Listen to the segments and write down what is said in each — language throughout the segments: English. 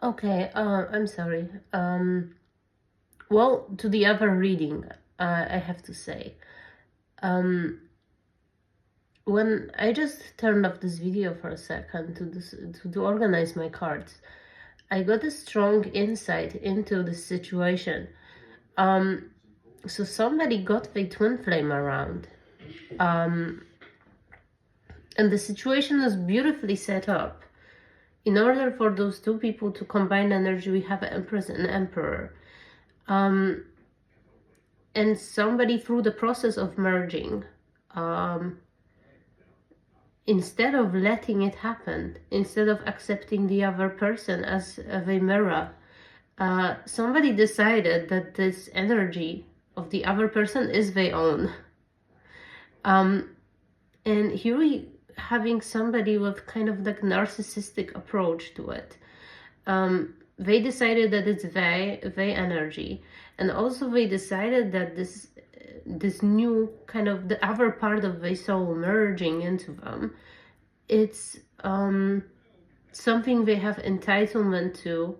Okay, I'm sorry. Well, to the other reading, I have to say, um, when I just turned off this video for a second to organize my cards, I got a strong insight into the situation. So somebody got the twin flame around, and the situation was beautifully set up. In order for those two people to combine energy, we have an Empress and Emperor. And somebody through the process of merging, um, instead of letting it happen, instead of accepting the other person as a mirror, somebody decided that this energy of the other person is their own. And here we having somebody with kind of like narcissistic approach to it. They decided that it's their energy, and also they decided that this new kind of the other part of their soul merging into them, it's something they have entitlement to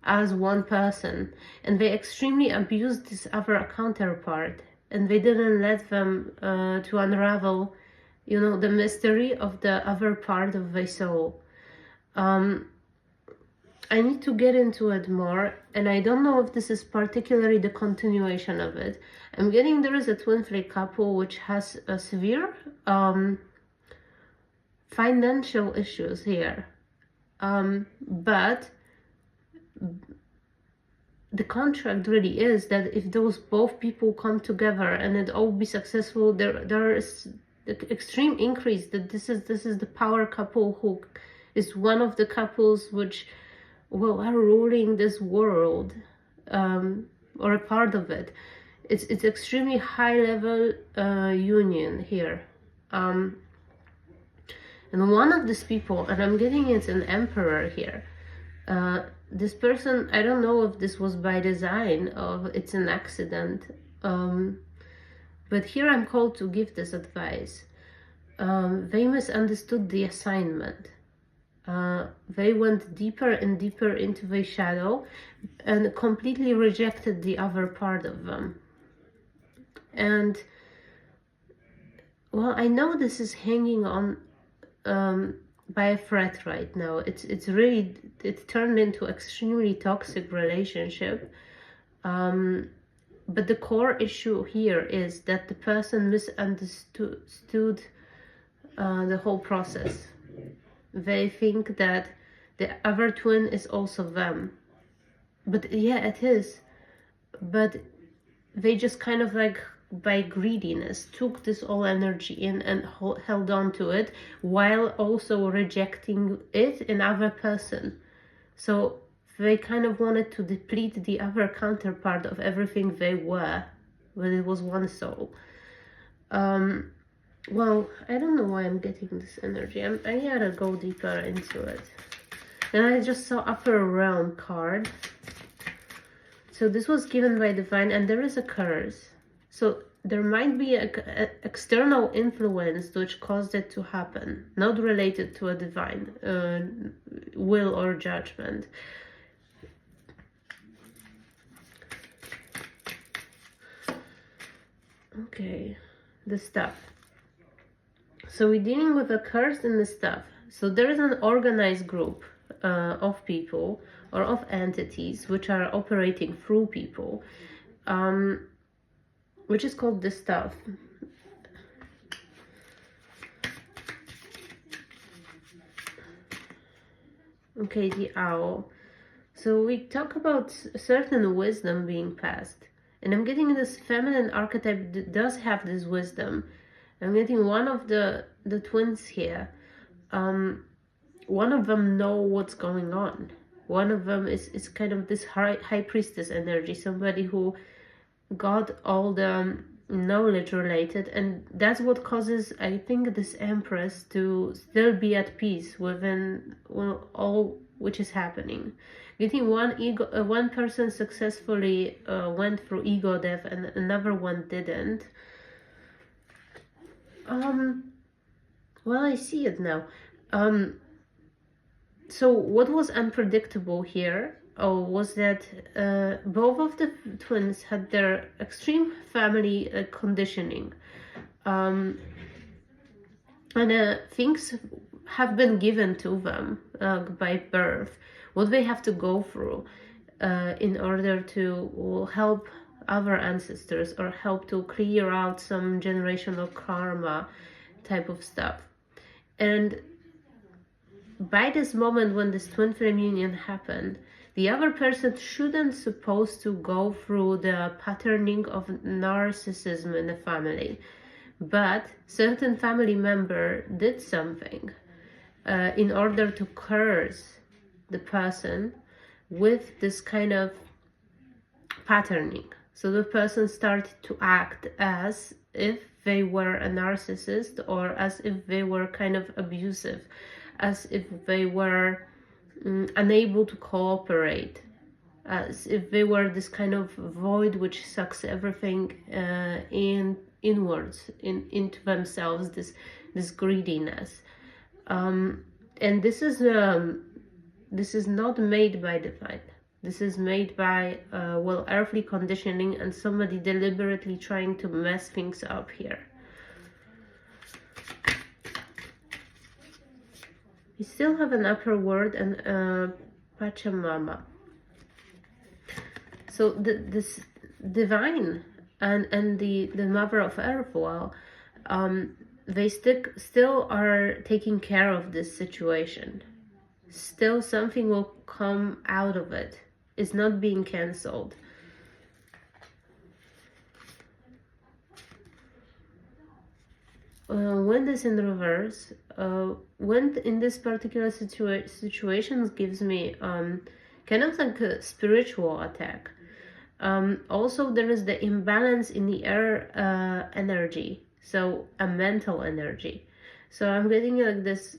as one person, and they extremely abused this other counterpart, and they didn't let them to unravel, you know, the mystery of the other part of their soul. I need to get into it more, and I don't know if this is particularly the continuation of it. I'm getting there is a twin flame couple which has a severe financial issues here, but the contract really is that if those both people come together and it all be successful, there is the extreme increase that this is the power couple who is one of the couples which are ruling this world, or a part of it. It's extremely high level union here, and one of these people, and I'm getting it's an emperor here. This person, I don't know if this was by design or it's an accident, but here I'm called to give this advice. They misunderstood the assignment. They went deeper and deeper into their shadow and completely rejected the other part of them. And well, I know this is hanging on by a thread right now. It's really, it turned into extremely toxic relationship. But the core issue here is that the person misunderstood the whole process. They think that the other twin is also them. But yeah, it is. But they just kind of like by greediness took this all energy in and held on to it while also rejecting it in other person. So they kind of wanted to deplete the other counterpart of everything they were when it was one soul. Well, I don't know why I'm getting this energy. I gotta go deeper into it. Then I just saw upper realm card. So this was given by divine, and there is a curse. So there might be an external influence which caused it to happen, not related to a divine will or judgment. Okay, the stuff. So we're dealing with a curse in the stuff. So there is an organized group of people or of entities which are operating through people, which is called the stuff. Okay, the owl. So we talk about certain wisdom being passed. And I'm getting this feminine archetype that does have this wisdom. I'm getting one of the twins here. One of them know what's going on. One of them is kind of this high priestess energy, somebody who got all the knowledge related, and that's what causes, I think, this Empress to still be at peace within all which is happening. Getting one person successfully went through ego death and another one didn't. Well, I see it now. So what was unpredictable here was that both of the twins had their extreme family conditioning. And things have been given to them by birth, what they have to go through in order to help other ancestors or help to clear out some generational karma type of stuff. And by this moment when this twin flame union happened, the other person shouldn't supposed to go through the patterning of narcissism in the family, but certain family member did something in order to curse the person with this kind of patterning. So the person started to act as if they were a narcissist, or as if they were kind of abusive, as if they were unable to cooperate, as if they were this kind of void which sucks everything inwards into themselves, this greediness. And this is not made by divine. This is made by earthly conditioning and somebody deliberately trying to mess things up here. We still have an upper world and Pachamama. So this divine and the mother of earth, they still are taking care of this situation. Still something will come out of it. It's not being cancelled. Wind is in reverse. Wind in this particular situation gives me kind of like a spiritual attack. Also, there is the imbalance in the air energy, so a mental energy. So I'm getting like this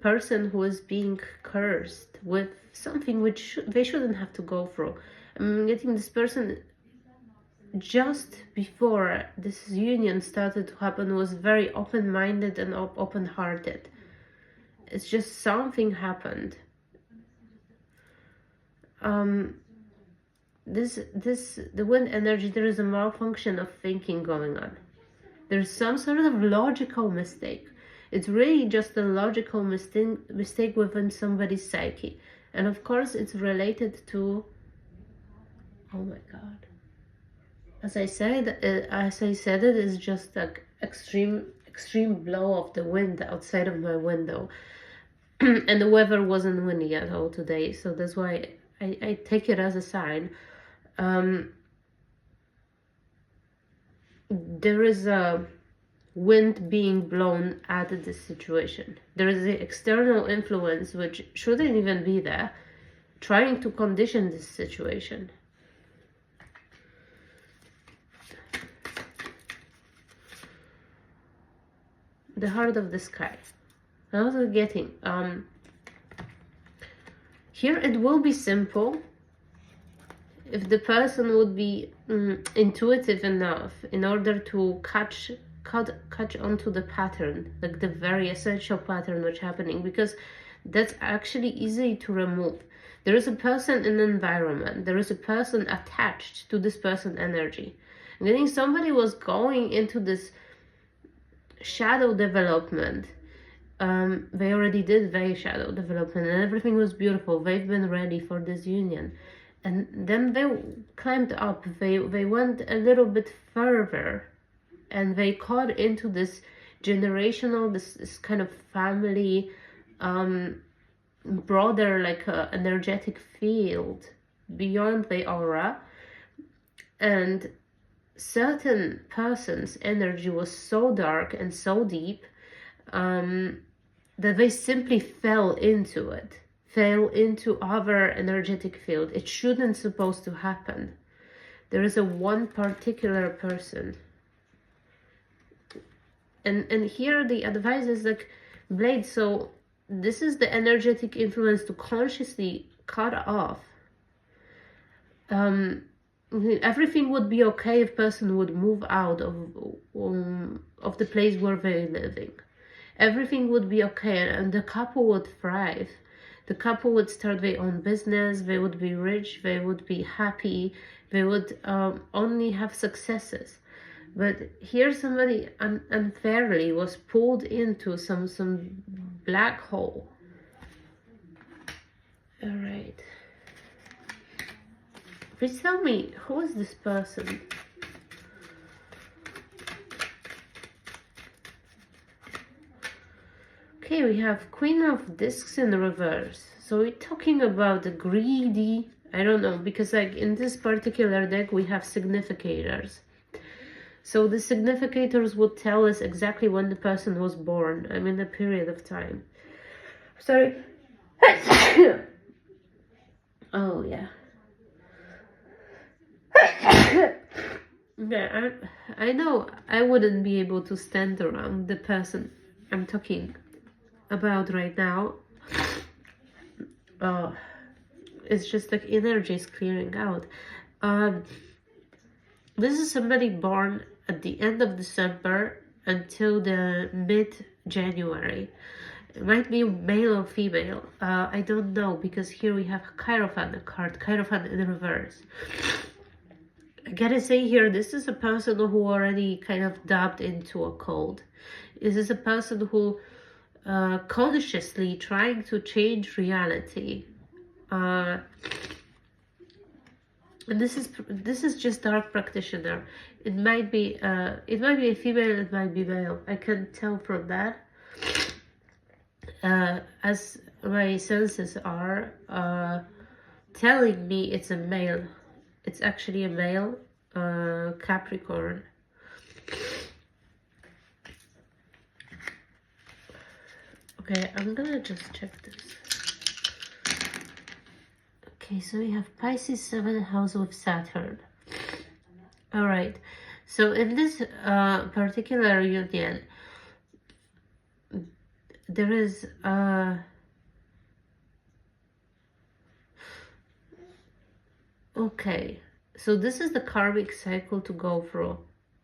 person who is being cursed with something which they shouldn't have to go through. I'm getting this person just before this union started to happen was very open-minded and open-hearted. It's just something happened. The wind energy, there is a malfunction of thinking going on. There's some sort of logical mistake. It's really just a logical mistake within somebody's psyche. And of course, it's related to, oh my God. As I said, it is just like extreme blow of the wind outside of my window. And the weather wasn't windy at all today. So that's why I take it as a sign. There is a wind being blown at this situation. There is the external influence which shouldn't even be there, trying to condition this situation. The heart of the sky. I was getting here it will be simple if the person would be intuitive enough in order to catch onto the pattern, like the very essential pattern which happening, because that's actually easy to remove. There is a person in the environment, there is a person attached to this person energy. I'm getting somebody was going into this shadow development. They already did very shadow development and everything was beautiful. They've been ready for this union. And then they climbed up, they went a little bit further and they caught into this generational, this kind of family, broader, like energetic field beyond the aura. And certain person's energy was so dark and so deep that they simply fell into it. Fell into other energetic field. It shouldn't supposed to happen. There is a one particular person. And here the advice is like blade, so this is the energetic influence to consciously cut off. Everything would be okay if person would move out of the place where they're living. Everything would be okay and the couple would thrive. The couple would start their own business, they would be rich, they would be happy, they would only have successes. But here somebody unfairly was pulled into some black hole. All right. Please tell me, who is this person? Okay, we have Queen of Discs in reverse. So we're talking about the greedy, I don't know, because like in this particular deck we have significators. So the significators would tell us exactly when the person was born. I mean, a period of time. Sorry. Oh, yeah. Yeah, I know I wouldn't be able to stand around the person I'm talking about right now. It's just like energy is clearing out. This is somebody born at the end of December until the mid-January. It might be male or female. I don't know, because here we have Hierophant, a card, Hierophant in reverse. I gotta say here, this is a person who already kind of dived into a cult. This is a person who consciously trying to change reality. And this is just dark practitioner. It might be a female, it might be male. I can tell from that. As my senses are telling me it's a male. It's actually a male, Capricorn. Okay, I'm gonna just check this. Okay, so we have Pisces 7th house with Saturn. All right, so in this particular union, there is okay, so this is the karmic cycle to go through.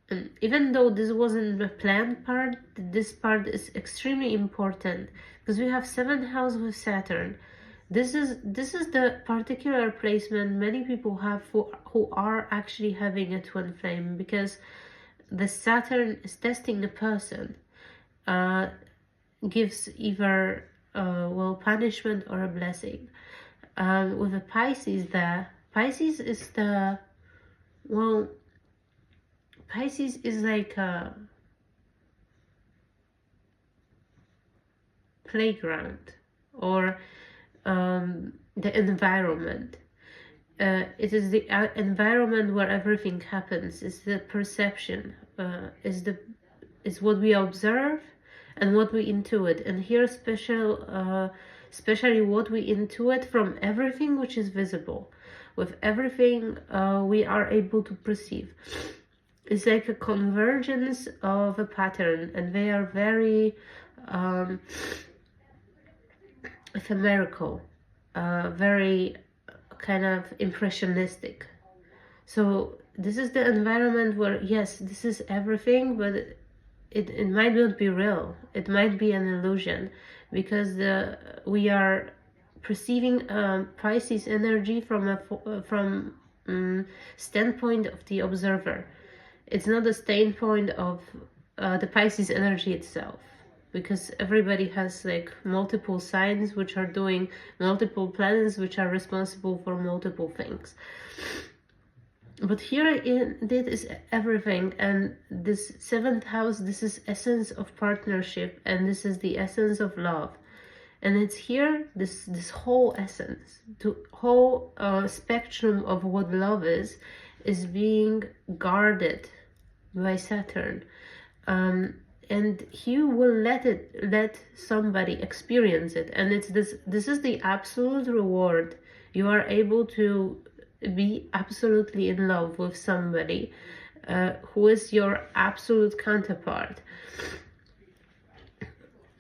And even though this wasn't the planned part, this part is extremely important because we have 7th house with Saturn. This is the particular placement many people have who are actually having a twin flame, because the Saturn is testing the person, gives either well, punishment or a blessing. With the Pisces, Pisces is the, well, Pisces is like a playground, or the environment. It is the environment where everything happens. It's the perception. It's what we observe and what we intuit. And here, especially what we intuit from everything which is visible. With everything we are able to perceive. It's like a convergence of a pattern, and they are very ephemeral, very kind of impressionistic. So this is the environment where, yes, this is everything, but it might not be real. It might be an illusion, because we are perceiving Pisces energy from a standpoint of the observer. It's not the standpoint of the Pisces energy itself, because everybody has like multiple signs which are doing multiple planets which are responsible for multiple things. But here it is everything, and this 7th house, this is essence of partnership, and this is the essence of love. And it's here, this whole essence, the whole spectrum of what love is being guarded by Saturn. And he will let somebody experience it. And it's this is the absolute reward. You are able to be absolutely in love with somebody who is your absolute counterpart.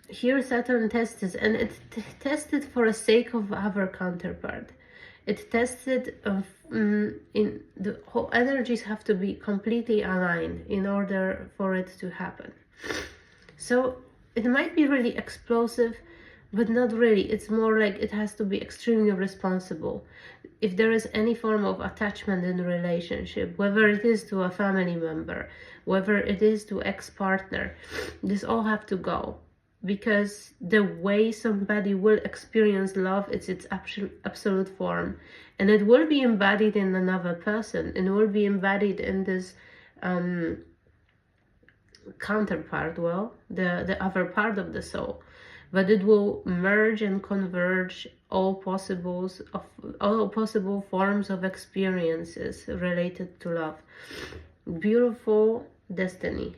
Here Saturn tests, and it tested for the sake of our counterpart. It tested in the whole energies have to be completely aligned in order for it to happen. So it might be really explosive, but not really. It's more like it has to be extremely responsible. If there is any form of attachment in a relationship, whether it is to a family member, whether it is to ex-partner, this all have to go, because the way somebody will experience love, it's its absolute form, and it will be embodied in another person, and will be embodied in this counterpart, well, the other part of the soul, but it will merge and converge all possible forms of experiences related to love. Beautiful destiny.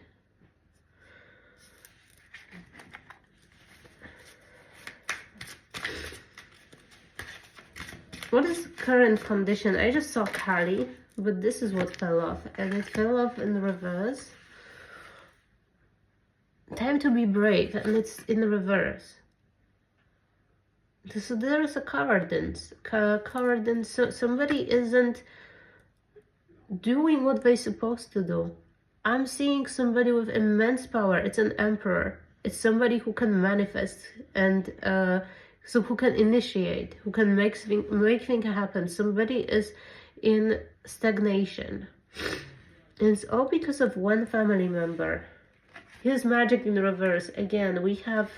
What is current condition? I just saw Kali, but this is what fell off, and it fell off in reverse. Time to be brave, and it's in reverse. So there is a cowardice. So somebody isn't doing what they're supposed to do. I'm seeing somebody with immense power. It's an emperor. It's somebody who can manifest, and so who can initiate, who can make things happen. Somebody is in stagnation. And it's all because of one family member. Here's magic in reverse. Again, we have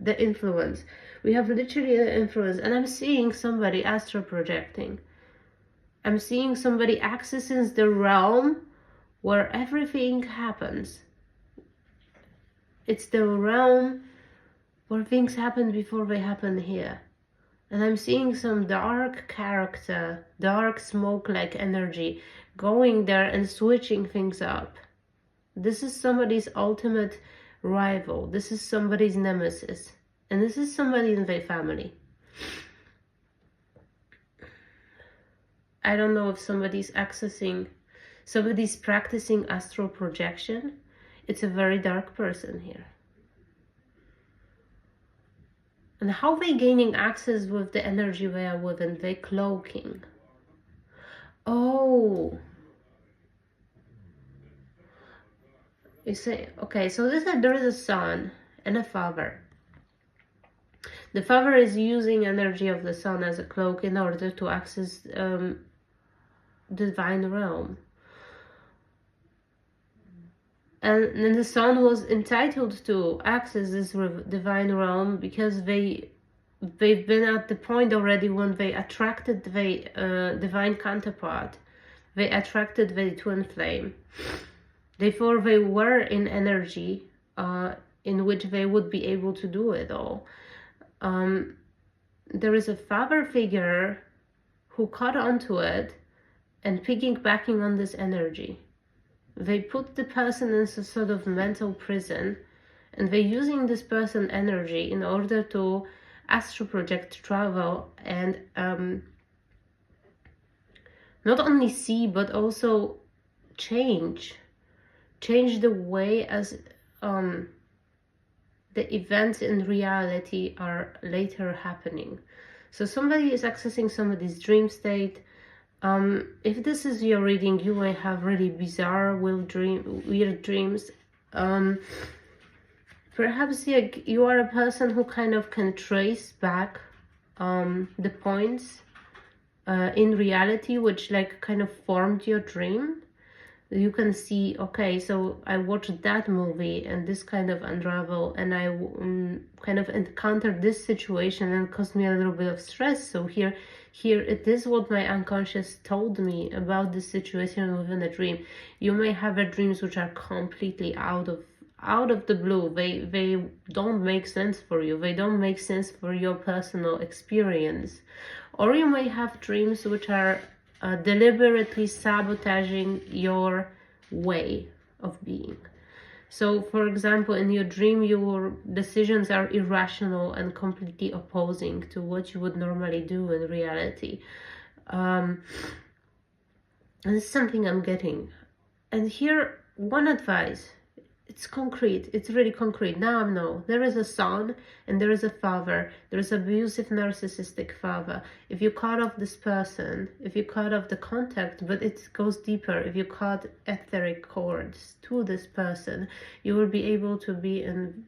the influence. We have literally the influence. And I'm seeing somebody astral projecting. I'm seeing somebody accessing the realm where everything happens. It's the realm where things happen before they happen here. And I'm seeing some dark character, dark smoke-like energy going there and switching things up. This is somebody's ultimate rival. This is somebody's nemesis. And this is somebody in their family. I don't know if somebody's practicing astral projection. It's a very dark person here. And how they gaining access with the energy they are within? They cloaking. Oh. You say, okay, so there is a son and a father. The father is using energy of the son as a cloak in order to access divine realm. And then the son was entitled to access this divine realm because they've been at the point already when they attracted the divine counterpart. They attracted the twin flame. Therefore, they were in energy in which they would be able to do it all. There is a father figure who caught onto it and piggybacking on this energy. They put the person in some sort of mental prison, and they're using this person energy in order to astral project, travel, and not only see but also change the way as the events in reality are later happening. So somebody is accessing somebody's dream state. If this is your reading, you may have really bizarre, weird dreams. Perhaps you are a person who kind of can trace back the points in reality which like kind of formed your dream. You can see, okay, so I watched that movie and this kind of unravel, and I kind of encountered this situation and caused me a little bit of stress. So here it is what my unconscious told me about this situation within a dream. You may have dreams which are completely out of the blue. They don't make sense for you. They don't make sense for your personal experience. Or you may have dreams which are deliberately sabotaging your way of being. So, for example, in your dream, your decisions are irrational and completely opposing to what you would normally do in reality. And this is something I'm getting. And here, one advice. It's concrete. It's really concrete. Now I know. There is a son and there is a father. There is abusive, narcissistic father. If you cut off this person, if you cut off the contact, but it goes deeper, if you cut etheric cords to this person, you will be able to be in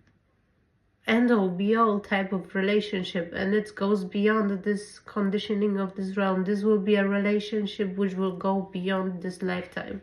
end all be all type of relationship, and it goes beyond this conditioning of this realm. This will be a relationship which will go beyond this lifetime.